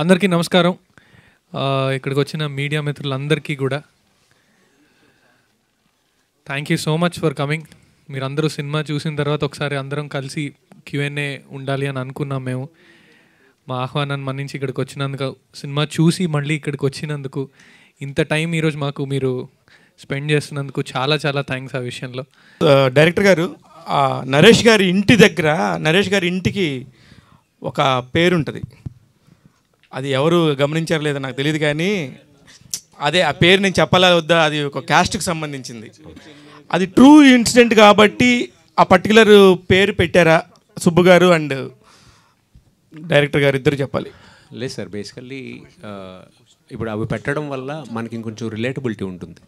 అందరికీ నమస్కారం. ఇక్కడికి వచ్చిన మీడియా మిత్రులందరికీ కూడా thank you so much for coming. మీరందరూ సినిమా చూసిన తర్వాత ఒకసారి అందరం కలిసి Q&A ఉండాలి అని అనుకున్నాం. మేము మా ఆహ్వానాన్ని మన్నించి ఇక్కడికి వచ్చినందుకు, సినిమా చూసి మళ్ళీ ఇక్కడికి వచ్చినందుకు, ఇంత టైం ఈరోజు మాకు మీరు స్పెండ్ చేస్తున్నందుకు చాలా చాలా థ్యాంక్స్. ఆ విషయంలో డైరెక్టర్ గారు, నరేష్ గారి ఇంటి దగ్గర, నరేష్ గారి ఇంటికి ఒక పేరు ఉంటుంది. అది ఎవరు గమనించారో లేదో నాకు తెలియదు, కానీ అదే ఆ పేరు నేను చెప్పాలా వద్దా, అది ఒక క్యాస్ట్కి సంబంధించింది. అది ట్రూ ఇన్సిడెంట్ కాబట్టి ఆ పర్టికులర్ పేరు పెట్టారా సుబ్బు గారు అండ్ డైరెక్టర్ గారు ఇద్దరు చెప్పాలి. లేదు సార్, బేసికల్లీ ఇప్పుడు అవి పెట్టడం వల్ల మనకి ఇంకొంచెం రిలేటబిలిటీ ఉంటుంది.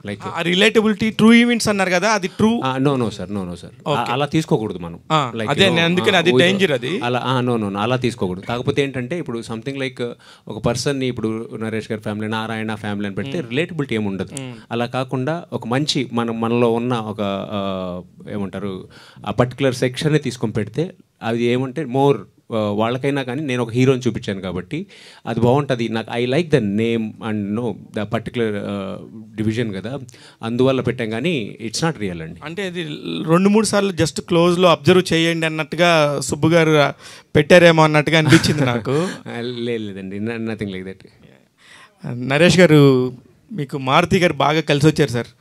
లైక్ ఆ రిలేటబిలిటీ ట్రూ ఈవెంట్స్ అన్నారు కదా, అది ట్రూ? నో సార్ అలా తీసుకోకూడదు మనం. అదే అందుకని అది డేంజర్. అది అలా నో అలా తీసుకోకూడదు. కాకపోతే ఏంటంటే ఇప్పుడు సంథింగ్ లైక్ ఒక పర్సన్ని, ఇప్పుడు నరేష్ గారి ఫ్యామిలీ, నారాయణ ఫ్యామిలీ అని పెడితే రిలేటబిలిటీ ఏమి ఉండదు. అలా కాకుండా ఒక మంచి మనలో ఉన్న ఒక ఏమంటారు ఆ పర్టికులర్ సెక్షన్ని తీసుకొని పెడితే అది ఏమంటే మోర్ వాళ్ళకైనా కానీ నేను ఒక హీరోని చూపించాను కాబట్టి అది బాగుంటుంది. నాకు I like the name and know the particular division కదా, అందువల్ల పెట్టాం. కానీ ఇట్స్ నాట్ రియల్ అండి. అంటే ఇది 2-3 సార్లు జస్ట్ క్లోజ్లో అబ్జర్వ్ చేయండి అన్నట్టుగా సుబ్బు గారు పెట్టారేమో అన్నట్టుగా అనిపించింది నాకు. లేదండి, నథింగ్ లైక్ దట్. నరేష్ గారు, మీకు మారుతి గారు బాగా కలిసి వచ్చారు సార్.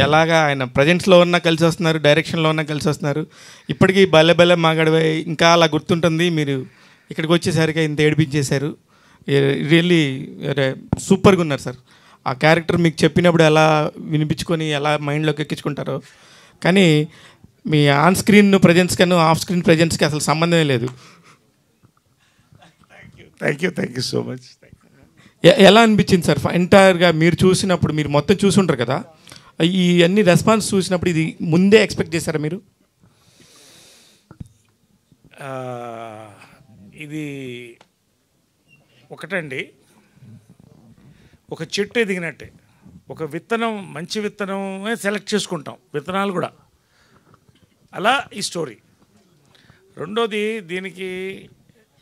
ఎలాగా ఆయన ప్రజెంట్స్లో ఉన్న కలిసి వస్తున్నారు, డైరెక్షన్లో ఉన్న కలిసి వస్తున్నారు. ఇప్పటికీ బల్లె బల్లె మాగడవై ఇంకా అలా గుర్తుంటుంది. మీరు ఇక్కడికి వచ్చేసరికి ఇంత ఏడిపించేశారు. రియల్లీ సూపర్గా ఉన్నారు సార్. ఆ క్యారెక్టర్ మీకు చెప్పినప్పుడు ఎలా వినిపించుకొని ఎలా మైండ్లోకి ఎక్కించుకుంటారో, కానీ మీ ఆన్ స్క్రీన్ ప్రజెన్స్ కన్నా ఆఫ్ స్క్రీన్ ప్రజెన్స్కి అసలు సంబంధమే లేదు. Thank you so much. ఎలా అనిపించింది సార్ ఎంటైర్గా మీరు చూసినప్పుడు? మీరు మొత్తం చూసి ఉంటారు కదా, ఈ అన్ని రెస్పాన్స్ చూసినప్పుడు ఇది ముందే ఎక్స్పెక్ట్ చేశారా మీరు? ఇది ఒకటండి, ఒక చెట్టు ఎదిగినట్టే. ఒక విత్తనం, మంచి విత్తనమే సెలెక్ట్ చేసుకుంటాం, విత్తనాలు కూడా అలా ఈ స్టోరీ. రెండోది, దీనికి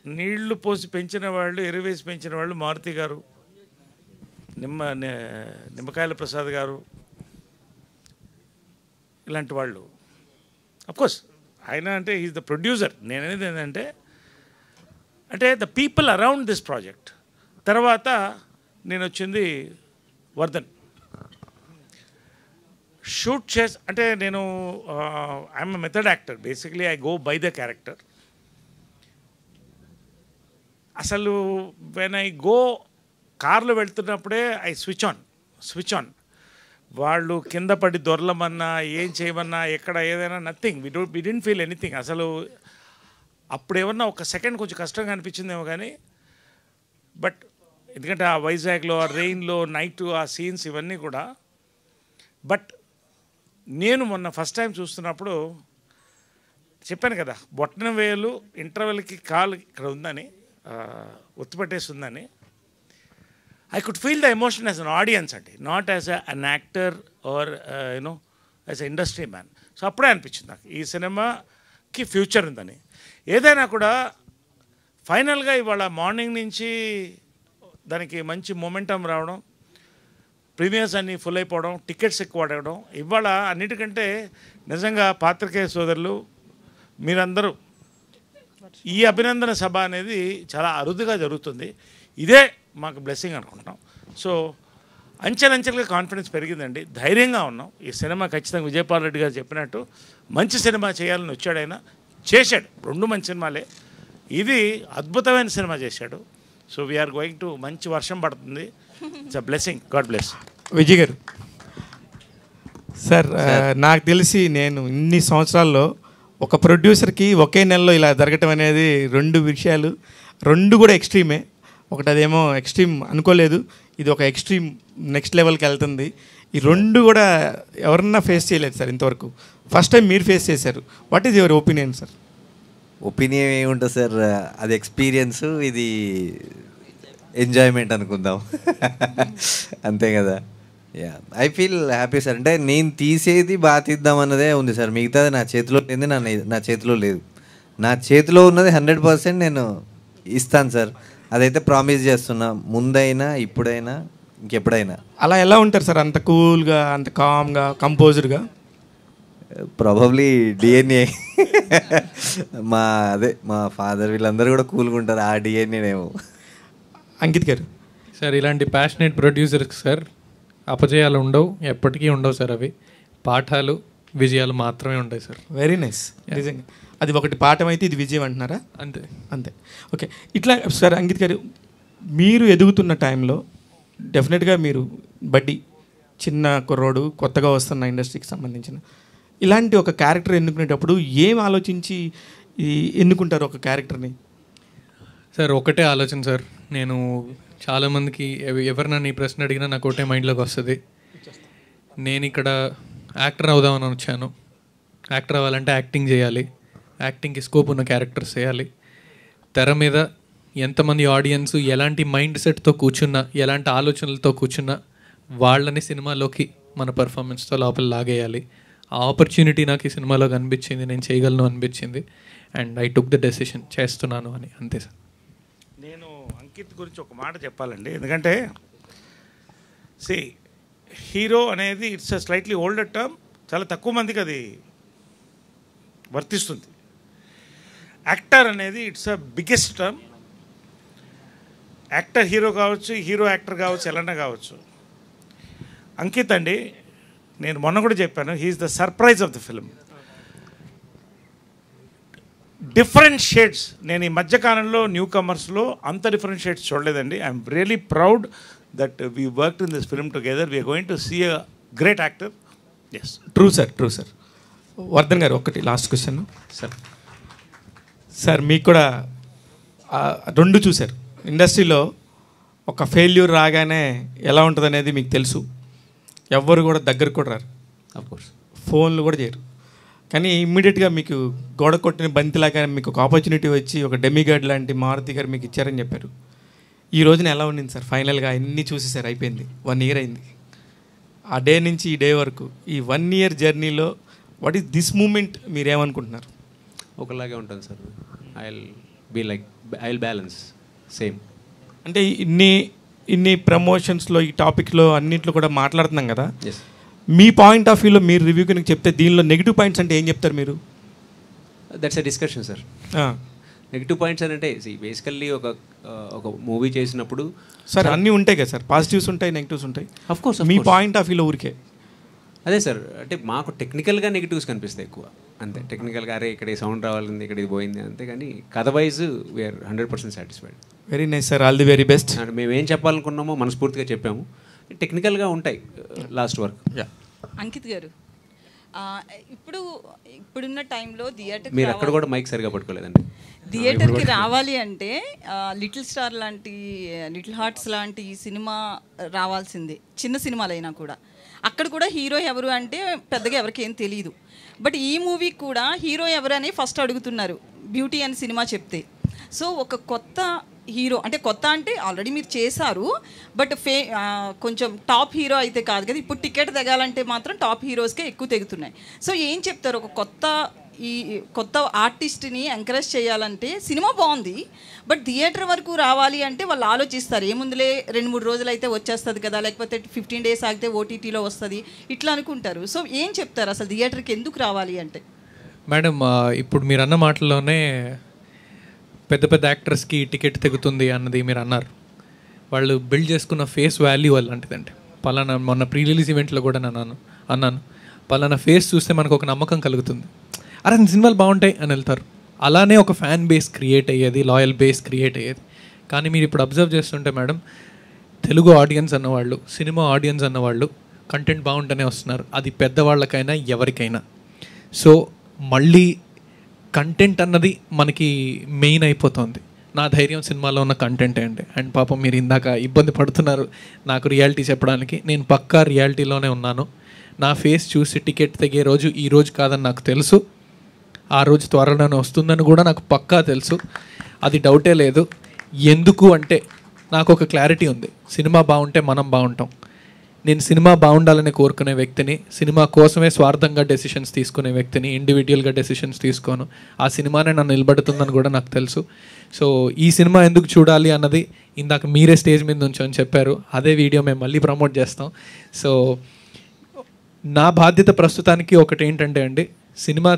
నీళ్లు పోసి పెంచిన వాళ్ళు, ఎరువేసి పెంచిన వాళ్ళు మారుతి గారు, నిమ్మకాయల ప్రసాద్ గారు, ఇలాంటి వాళ్ళు. అఫ్కోర్స్ ఆయన అంటే ఈజ్ ద ప్రొడ్యూసర్. నేననేది ఏంటంటే the people around this project. తర్వాత నేను వచ్చింది వర్ధన్ షూట్ చేసి, అంటే నేను I'm a method actor. Basically I go by the character. అసలు వెన్ ఐ గో, కార్లో వెళ్తున్నప్పుడే ఐ స్విచ్ ఆన్. వాళ్ళు కింద పడి దొరలమన్నా, ఏం చేయమన్నా, ఎక్కడ ఏదైనా nothing, we don't feel anything. అసలు అప్పుడు ఏమన్నా ఒక సెకండ్ కొంచెం కష్టంగా అనిపించిందేమో, కానీ బట్ ఎందుకంటే ఆ వైజాగ్లో, ఆ రెయిన్లో, నైట్, ఆ సీన్స్ ఇవన్నీ కూడా. బట్ నేను మొన్న ఫస్ట్ టైం చూస్తున్నప్పుడు చెప్పాను కదా, బొట్టన వేలు ఇంటర్వెల్కి కాలు ఇక్కడ ఉందని, ఒత్తుపట్టేసి ఉందని. I could feel the emotion as an audience, not as an actor or as an industry man. So అప్పుడే అనిపించింది నాకు ఈ సినిమాకి ఫ్యూచర్ ఉందని. ఏదైనా కూడా ఫైనల్గా ఇవాళ మార్నింగ్ నుంచి దానికి మంచి మొమెంటం రావడం, ప్రీమియర్స్ అన్నీ ఫుల్ అయిపోవడం, టికెట్స్ ఎక్కువ అడగడం, ఇవాళ అన్నిటికంటే నిజంగా పాత్రికేయ సోదరులు మీరందరూ, ఈ అభినందన సభ అనేది చాలా అరుదుగా జరుగుతుంది. ఇదే మాకు బ్లెస్సింగ్ అనుకుంటున్నాం. సో అంచెలంచెలుగా కాన్ఫిడెన్స్ పెరిగిందండి, ధైర్యంగా ఉన్నాం. ఈ సినిమా ఖచ్చితంగా విజయపాల్ రెడ్డి గారు చెప్పినట్టు మంచి సినిమా చేయాలని వచ్చాడు, ఆయన చేశాడు. 2 మంచి సినిమాలే, ఇది అద్భుతమైన సినిమా చేశాడు. సో వీఆర్ గోయింగ్ టు, మంచి వర్షం పడుతుంది. It's a blessing, God bless. Vijay గారు సార్, నాకు తెలిసి నేను ఇన్ని సంవత్సరాల్లో ఒక ప్రొడ్యూసర్కి ఒకే నెలలో ఇలా జరగటం అనేది 2 విషయాలు, 2 కూడా ఎక్స్ట్రీమే. ఒకటి అదేమో ఎక్స్ట్రీమ్ అనుకోలేదు, ఇది ఒక ఎక్స్ట్రీమ్ నెక్స్ట్ లెవెల్కి వెళ్తుంది. ఈ 2 కూడా ఎవరన్నా ఫేస్ చేయలేదు సార్ ఇంతవరకు. ఫస్ట్ టైం మీరు ఫేస్ చేశారు. What is your opinion sir? Opinion ఏముంటుంది సార్, అది ఎక్స్పీరియన్స్, ఇది ఎంజాయ్మెంట్ అనుకుందాం. అంతే కదా. Yeah, I feel happy sir. అంటే నేను తీసేది బాగా తీద్దాం అన్నదే ఉంది సార్, మిగతాది నా చేతిలో లేని నా చేతిలో లేదు. నా చేతిలో ఉన్నది 100% నేను ఇస్తాను సార్. అదైతే ప్రామిస్ చేస్తున్నా, ముందైనా ఇప్పుడైనా ఇంకెప్పుడైనా. అలా ఎలా ఉంటారు సార్ అంత కూల్గా, అంత కామ్గా, కంపోజ్డ్గా? Probably DNA. మా ఫాదర్ వీళ్ళందరూ కూడా కూల్గా ఉంటారు, ఆ డిఎన్ఏనేమో. అంకిత్ గారు సార్, ఇలాంటి ప్యాషనేట్ ప్రొడ్యూసర్స్ సార్ అపజయాలు ఉండవు, ఎప్పటికీ ఉండవు సార్. అవి పాఠాలు, విజయాలు మాత్రమే ఉంటాయి సార్. Very nice. నిజంగా అది ఒకటి పాఠం అయితే ఇది విజయం అంటున్నారా? అంతే అంతే. ఓకే, ఇట్లా సార్ అంకిత్ గారు మీరు ఎదుగుతున్న టైంలో డెఫినెట్గా మీరు బడ్డీ చిన్న కుర్రోడు, కొత్తగా వస్తున్న ఇండస్ట్రీకి సంబంధించిన ఇలాంటి ఒక క్యారెక్టర్ ఎన్నుకునేటప్పుడు ఏం ఆలోచించి ఎన్నుకుంటారు ఒక క్యారెక్టర్ని? సార్ ఒకటే ఆలోచన సార్. నేను చాలామందికి ఎవరినైనా ఈ ప్రశ్న అడిగినా నాకు ఒకటే మైండ్లోకి వస్తుంది. నేను ఇక్కడ యాక్టర్ అవుదామని వచ్చాను. యాక్టర్ అవ్వాలంటే యాక్టింగ్ చేయాలి, యాక్టింగ్కి స్కోప్ ఉన్న క్యారెక్టర్స్ చేయాలి. తెర మీద ఎంతమంది ఆడియన్స్ ఎలాంటి మైండ్ సెట్తో కూర్చున్నా, ఎలాంటి ఆలోచనలతో కూర్చున్నా వాళ్ళని సినిమాలోకి మన పర్ఫార్మెన్స్తో లోపల లాగేయాలి. ఆ ఆపర్చునిటీ నాకు ఈ సినిమాలో కనిపించింది, నేను చేయగలను అనిపించింది. And I took the decision, చేస్తున్నాను అని. అంతే సార్. నేను అంకిత్ గురించి ఒక మాట చెప్పాలండి. ఎందుకంటే హీరో అనేది it's a slightly older term, చాలా తక్కువ మందికి అది వర్తిస్తుంది. యాక్టర్ అనేది it's a biggest term. Actor hero కావచ్చు, హీరో యాక్టర్ కావచ్చు, ఎలానా కావచ్చు. అంకిత్ అండి, నేను మొన్న కూడా చెప్పాను, he is the surprise of the film. Different shades, నేను ఈ మధ్యకాలంలో న్యూ కమర్స్లో అంత డిఫరెంట్ షేడ్స్ చూడలేదండి. I'm really proud that we worked in this film together. We are going to see a great actor. Yes, true sir, true sir. Vardhan గారు ఒకటి last question sir. Sir మీకు కూడా రెండు చూశారు. ఇండస్ట్రీలో ఒక ఫెయిల్యూర్ రాగానే ఎలా ఉంటుంది అనేది మీకు తెలుసు. ఎవ్వరు కూడా దగ్గరకు కూడా రారు, అఫ్కోర్స్ ఫోన్లు కూడా చేయరు. కానీ ఇమ్మీడియట్గా మీకు గోడ కొట్టిన బంతిలాగా మీకు ఒక ఆపర్చునిటీ వచ్చి ఒక డెమిగాడ్ లాంటి మారుతి గారు మీకు ఇచ్చారని చెప్పారు. ఈ రోజున ఎలా ఉండింది సార్? ఫైనల్గా అన్నీ చూసేసారు, అయిపోయింది, 1 year అయింది. ఆ డే నుంచి ఈ డే వరకు ఈ 1 year జర్నీలో వాట్ ఈస్ దిస్ మూమెంట్ మీరేమనుకుంటున్నారు? ఒకలాగే ఉంటుంది sir. I will balance same. అంటే ఇన్ని ప్రమోషన్స్లో, ఈ టాపిక్లో అన్నింటిలో కూడా మాట్లాడుతున్నాం కదా, మీ పాయింట్ ఆఫ్ వ్యూలో మీరు రివ్యూ కనుక చెప్తే దీనిలో నెగిటివ్ పాయింట్స్ అంటే ఏం చెప్తారు మీరు? That's a discussion sir. Negative points అని అంటే బేసికల్లీ ఒక మూవీ చేసినప్పుడు సార్ అన్నీ ఉంటాయి కదా సార్, పాజిటివ్స్ ఉంటాయి, నెగిటివ్స్ ఉంటాయి. అఫ్కోర్స్ మీ పాయింట్ ఆఫ్ వ్యూలో ఊరికే అదే సార్. అంటే మాకు టెక్నికల్గా నెగిటివ్స్ కనిపిస్తాయి ఎక్కువ, అంతే. టెక్నికల్గా అరే ఇక్కడ ఈ సౌండ్ రావాలింది, ఇక్కడ ఇది పోయింది, అంతే. కానీ కథ wise we are 100% satisfied. Very nice sir, all the very best. And మేము ఏం చెప్పాలనుకున్నామో మనస్ఫూర్తిగా చెప్పాము. టెక్నికల్గా ఉంటాయి లాస్ట్ వర్క్. అంకిత్ గారు, ఇప్పుడున్న టైంలో థియేటర్, మీరు అక్కడ కూడా మైక్ సరిగా పట్టుకోలేదండి. థియేటర్కి రావాలి అంటే లిటిల్ స్టార్ లాంటి, లిటిల్ హార్ట్స్ లాంటి సినిమా రావాల్సిందే, చిన్న సినిమాలైనా కూడా. అక్కడ కూడా హీరో ఎవరు అంటే పెద్దగా ఎవరికి ఏం తెలియదు. బట్ ఈ మూవీకి కూడా హీరో ఎవరు అని ఫస్ట్ అడుగుతున్నారు బ్యూటీ అని సినిమా చెప్తే. సో ఒక కొత్త హీరో, అంటే కొత్త అంటే ఆల్రెడీ మీరు చేశారు, బట్ కొంచెం టాప్ హీరో అయితే కాదు కదా. ఇప్పుడు టికెట్ తెగాలంటే మాత్రం టాప్ హీరోస్కే ఎక్కువ తెగుతున్నాయి. సో ఏం చెప్తారు? ఒక కొత్త ఆర్టిస్ట్ని ఎంకరేజ్ చేయాలంటే సినిమా బాగుంది, బట్ థియేటర్ వరకు రావాలి అంటే వాళ్ళు ఆలోచిస్తారు, ఏముందులే 2-3 రోజులు అయితే వచ్చేస్తుంది కదా, లేకపోతే 15 days ఆగితే ఓటీటీలో వస్తుంది, ఇట్లా అనుకుంటారు. సో ఏం చెప్తారు అసలు థియేటర్కి ఎందుకు రావాలి అంటే? మేడం, ఇప్పుడు మీరు అన్న మాటల్లోనే పెద్ద పెద్ద యాక్టర్స్కి టికెట్ తెగుతుంది అన్నది మీరు అన్నారు. వాళ్ళు బిల్డ్ చేసుకున్న ఫేస్ వాల్యూ అలాంటిదంటే, పలానా మొన్న ప్రీ రిలీజ్ ఈవెంట్లో కూడా అన్నాను, పలానా ఫేస్ చూస్తే మనకు ఒక నమ్మకం కలుగుతుంది, అరే సినిమాలు బాగుంటాయి అని వెళ్తారు. అలానే ఒక ఫ్యాన్ బేస్ క్రియేట్ అయ్యేది, లాయల్ బేస్ క్రియేట్ అయ్యేది. కానీ మీరు ఇప్పుడు అబ్జర్వ్ చేస్తుంటే మేడం, తెలుగు ఆడియన్స్ అన్నవాళ్ళు, సినిమా ఆడియన్స్ అన్నవాళ్ళు కంటెంట్ బాగుంటూనే వస్తున్నారు, అది పెద్దవాళ్ళకైనా ఎవరికైనా. సో మళ్ళీ కంటెంట్ అన్నది మనకి మెయిన్ అయిపోతుంది. నా ధైర్యం సినిమాలో ఉన్న కంటెంటే అండి. అండ్ పాపం మీరు ఇందాక ఇబ్బంది పడుతున్నారు నాకు రియాలిటీ చెప్పడానికి. నేను పక్కా రియాలిటీలోనే ఉన్నాను. నా ఫేస్ చూసి టికెట్ తెగే రోజు ఈ రోజు కాదని నాకు తెలుసు, ఆ రోజు త్వరలోనే వస్తుందని కూడా నాకు పక్కా తెలుసు, అది డౌటే లేదు. ఎందుకు అంటే నాకు ఒక క్లారిటీ ఉంది, సినిమా బాగుంటే మనం బాగుంటాం. నేను సినిమా బాగుండాలని కోరుకునే వ్యక్తిని, సినిమా కోసమే స్వార్థంగా డెసిషన్స్ తీసుకునే వ్యక్తిని, ఇండివిజువల్గా డెసిషన్స్ తీసుకోను. ఆ సినిమానే నన్ను నిలబెడుతుందని కూడా నాకు తెలుసు. సో ఈ సినిమా ఎందుకు చూడాలి అన్నది ఇందాక మీరే స్టేజ్ మీద నుంచి అని చెప్పారు, అదే వీడియో మేము మళ్ళీ ప్రమోట్ చేస్తాం. సో నా బాధ్యత ప్రస్తుతానికి ఒకటి ఏంటంటే అండి, సినిమా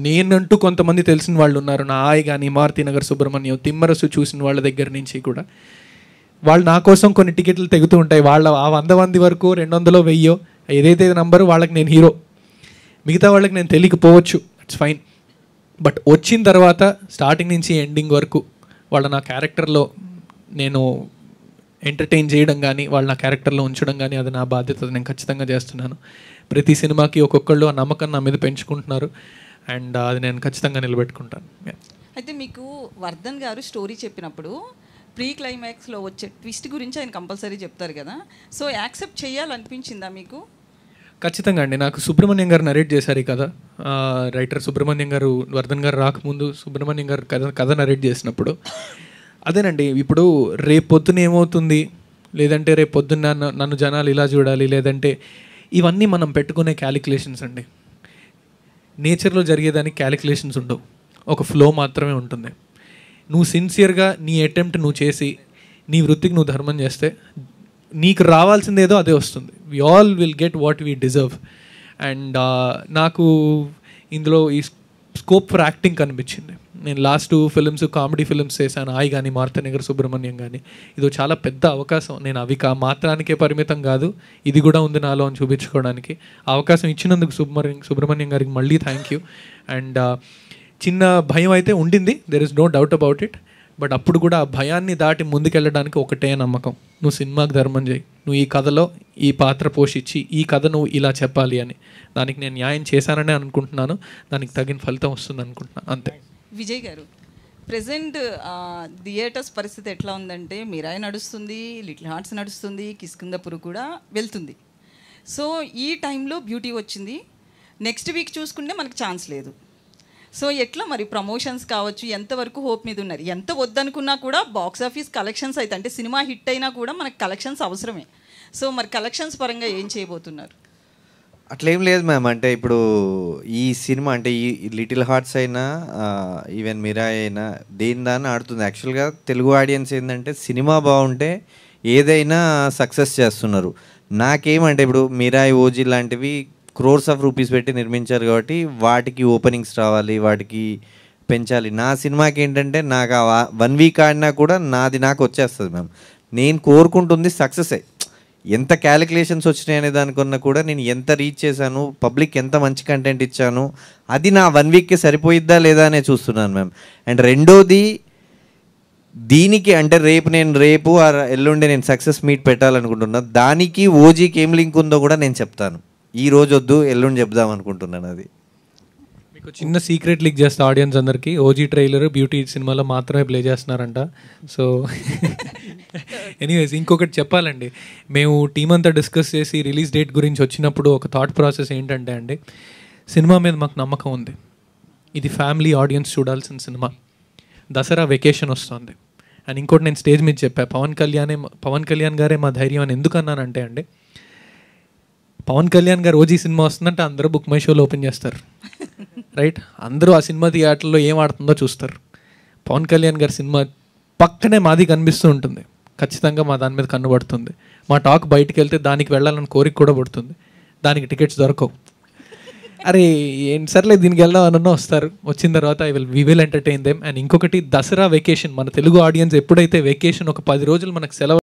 నేనంటూ కొంతమంది తెలిసిన వాళ్ళు ఉన్నారు, నా ఆయి కానీ, మారుతినగర్ సుబ్రహ్మణ్యం, తిమ్మరసు చూసిన వాళ్ళ దగ్గర నుంచి కూడా వాళ్ళు నా కోసం కొన్ని టికెట్లు తెగుతూ ఉంటాయి. వాళ్ళ ఆ 100 మంది వరకు 200 1000 ఏదైతే నంబరు వాళ్ళకి నేను హీరో, మిగతా వాళ్ళకి నేను తెలియకపోవచ్చు, ఇట్స్ ఫైన్. బట్ వచ్చిన తర్వాత స్టార్టింగ్ నుంచి ఎండింగ్ వరకు వాళ్ళ నా క్యారెక్టర్లో నేను ఎంటర్టైన్ చేయడం కానీ, వాళ్ళ నా క్యారెక్టర్లో ఉంచడం కానీ అది నా బాధ్యత, నేను ఖచ్చితంగా చేస్తున్నాను. ప్రతి సినిమాకి ఒక్కొక్కళ్ళు ఆ నమ్మకం నా మీద పెంచుకుంటున్నారు అండ్ అది నేను ఖచ్చితంగా నిలబెట్టుకుంటాను. అయితే మీకు వర్ధన్ గారు స్టోరీ చెప్పినప్పుడు ప్రీ క్లైమాక్స్లో వచ్చే ట్విస్ట్ గురించి ఆయన కంపల్సరీ చెప్తారు కదా, సో యాక్సెప్ట్ చేయాలనిపించిందా మీకు? ఖచ్చితంగా అండి. నాకు సుబ్రహ్మణ్యం గారు నరేట్ చేశారు ఈ కథ. రైటర్ సుబ్రహ్మణ్యం గారు, వర్ధన్ గారు రాకముందు సుబ్రహ్మణ్యం గారు కథ నరేట్ చేసినప్పుడు అదేనండి, ఇప్పుడు రేపు పొద్దున ఏమవుతుంది, లేదంటే రేపు పొద్దున్న నన్ను జనాలు ఇలా చూడాలి, లేదంటే ఇవన్నీ మనం పెట్టుకునే క్యాలిక్యులేషన్స్ అండి. నేచర్లో జరిగేదానికి క్యాలిక్యులేషన్స్ ఉండవు, ఒక ఫ్లో మాత్రమే ఉంటుంది. నువ్వు సిన్సియర్గా నీ అటెంప్ట్ నువ్వు చేసి నీ వృత్తికి నువ్వు ధర్మం చేస్తే నీకు రావాల్సిందేదో అదే వస్తుంది. We all will get what we deserve. And నాకు ఇందులో ఈ స్కోప్ ఫర్ యాక్టింగ్ కనిపించింది. నేను లాస్ట్ 2 ఫిల్మ్స్ కామెడీ ఫిల్మ్స్ చేశాను, ఆయి కానీ, మారుతినగర్ సుబ్రహ్మణ్యం కానీ. ఇది చాలా పెద్ద అవకాశం. నేను అవి మాత్రానికే పరిమితం కాదు, ఇది కూడా ఉంది నాలో అని చూపించుకోవడానికి. ఆ అవకాశం ఇచ్చినందుకు సుబ్రహ్మణ్యం గారికి మళ్ళీ థ్యాంక్ యూ. అండ్ చిన్న భయం అయితే ఉండింది, there is no doubt about it. But అప్పుడు కూడా ఆ భయాన్ని దాటి ముందుకెళ్ళడానికి ఒకటే నమ్మకం, నువ్వు సినిమాకి ధర్మం చేయి, నువ్వు ఈ కథలో ఈ పాత్ర పోషించి ఈ కథ నువ్వు ఇలా చెప్పాలి అని. దానికి నేను న్యాయం చేశాననే అనుకుంటున్నాను, దానికి తగిన ఫలితం వస్తుంది అనుకుంటున్నాను, అంతే. విజయ్ గారు, ప్రజెంట్ థియేటర్స్ పరిస్థితి ఎట్లా ఉందంటే, మిరాయి నడుస్తుంది, లిటిల్ హార్ట్స్ నడుస్తుంది, కిష్కింధపురం కూడా వెళ్తుంది. సో ఈ టైంలో బ్యూటీ వచ్చింది, నెక్స్ట్ వీక్ చూసుకుంటే మనకు ఛాన్స్ లేదు. సో ఎట్లా మరి ప్రమోషన్స్ కావచ్చు, ఎంతవరకు హోప్ మీద ఉన్నారు? ఎంత వద్దనుకున్నా కూడా బాక్స్ ఆఫీస్ కలెక్షన్స్ అయితే, అంటే సినిమా హిట్ అయినా కూడా మనకు కలెక్షన్స్ అవసరమే. సో మరి కలెక్షన్స్ పరంగా ఏం చేయబోతున్నారు? అట్లేం లేదు మ్యామ్. అంటే ఇప్పుడు ఈ సినిమా అంటే ఈ లిటిల్ హార్ట్స్ అయినా ఈవెన్ మిరాయి అయినా దాన్ని ఆడుతుంది. యాక్చువల్గా తెలుగు ఆడియన్స్ ఏంటంటే సినిమా బాగుంటే ఏదైనా సక్సెస్ చేస్తున్నారు. నాకేమంటే ఇప్పుడు మిరాయి, ఓజీ లాంటివి క్రోర్స్ ఆఫ్ రూపీస్ పెట్టి నిర్మించారు కాబట్టి వాటికి ఓపెనింగ్స్ రావాలి, వాటికి పెంచాలి. నా సినిమాకి ఏంటంటే నాకు 1 వీక్ ఆడినా కూడా నాకు వచ్చేస్తుంది మ్యామ్. నేను కోరుకుంటుంది సక్సెసే. ఎంత క్యాలిక్యులేషన్స్ వచ్చినాయి అనే దానికన్నా కూడా నేను ఎంత రీచ్ చేశాను, పబ్లిక్ ఎంత మంచి కంటెంట్ ఇచ్చాను, అది నా 1 వీక్కి సరిపోయిద్దా లేదా అనే చూస్తున్నాను మ్యామ్. అండ్ రెండోది, దీనికి అంటే రేపు ఎల్లుండే నేను సక్సెస్ మీట్ పెట్టాలనుకుంటున్నా. దానికి ఓజీకి ఏం లింక్ ఉందో కూడా నేను చెప్తాను. ఈ రోజు వద్దు, ఎల్లుండి చెప్దాం అనుకుంటున్నాను. అది మీకు చిన్న సీక్రెట్ లీక్ చేస్తా ఆడియన్స్ అందరికీ, ఓజీ ట్రైలర్ బ్యూటీ సినిమాలో మాత్రమే ప్లే చేస్తున్నారంట. సో ఎనీవేస్, ఇంకొకటి చెప్పాలండి, మేము టీం అంతా డిస్కస్ చేసి రిలీజ్ డేట్ గురించి వచ్చినప్పుడు ఒక థాట్ ప్రాసెస్ ఏంటంటే అండి, సినిమా మీద మాకు నమ్మకం ఉంది, ఇది ఫ్యామిలీ ఆడియన్స్ చూడాల్సిన సినిమా, దసరా వెకేషన్ వస్తుంది. అండ్ ఇంకోటి నేను స్టేజ్ మీద చెప్పా, పవన్ కళ్యాణ్ గారే మా ధైర్యం అని ఎందుకు అన్నానంటే అండి, పవన్ కళ్యాణ్ గారు ఓజీ సినిమా వస్తుందంటే అందరూ బుక్ మై షోలో ఓపెన్ చేస్తారు, రైట్? అందరూ ఆ సినిమా థియేటర్లో ఏం ఆడుతుందో చూస్తారు. పవన్ కళ్యాణ్ గారి సినిమా పక్కనే మాది కనిపిస్తూ ఉంటుంది, ఖచ్చితంగా మా దాని మీద కన్నుపడుతుంది. మా టాక్ బయటికి వెళ్తే దానికి వెళ్ళాలని కోరిక కూడా పడుతుంది, దానికి టికెట్స్ దొరకవు. అరే ఏం సర్లే దీనికి వెళ్దాం అన్న వస్తారు, వచ్చిన తర్వాత we will entertain them. And ఇంకొకటి, దసరా వెకేషన్, మన తెలుగు ఆడియన్స్ ఎప్పుడైతే వెకేషన్ ఒక 10 రోజులు మనకు సెలవు